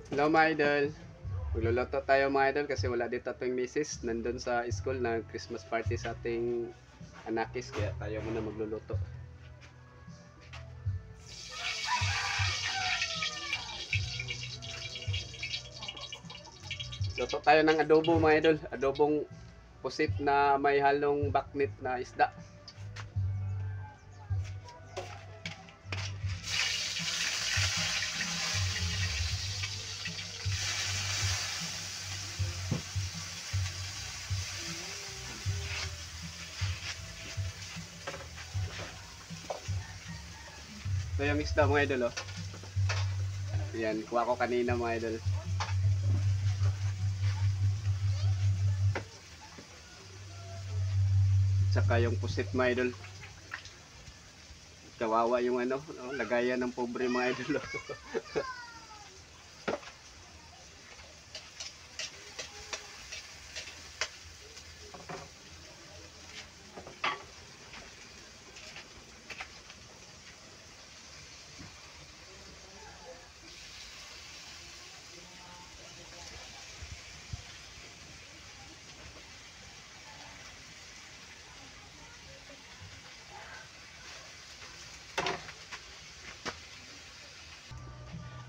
Hello mga idol. Magluluto tayo mga idol kasi wala dito ating misis. Nandun sa school na Christmas party sa ating anakis. Kaya tayo muna magluluto. Luto tayo ng adobo mga idol. Adobong pusit na may halong baknit na isda. Ito yung isda mga idol oh. Yan, kuha ko kanina mga idol. Tsaka yung pusit mga idol. Kawawa yung ano, lagayan ng pobre mga idol.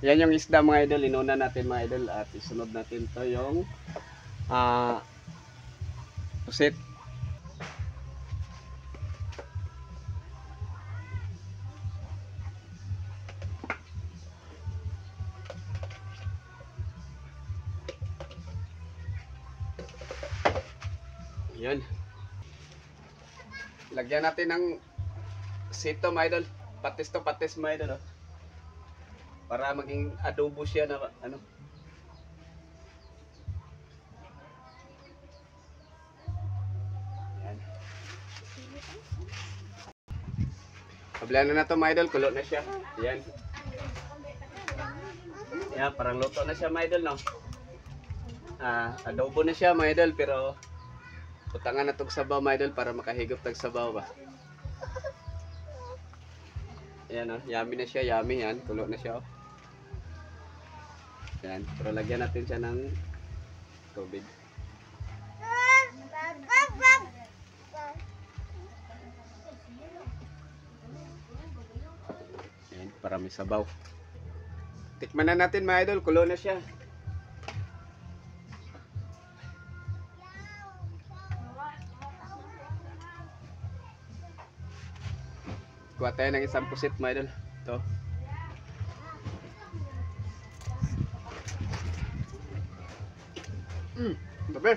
Yan yung isda mga idol, inuna natin mga idol at isunod natin to yung pusit. Yan. Lagyan natin ng sito mga idol. Patis to patis mga idol. Oh. Para maging adobo siya na ano. Yan. Pablano na to mga idol, kulo na siya. Yan. Yan, parang luto na siya mga idol, no? Adobo na siya mga idol, pero putangan na tong sabaw mga idol para makahigop tag sabaw ba. Yan oh, yummy na siya, yummy yan, kulo na siya oh. Yan, pero lagyan natin siya ng tubig. Yan, para may sabaw. Tikman na natin mga idol, kulo na siya. Kuha tayo ng isang pusit mga idol. Ito. Tabi.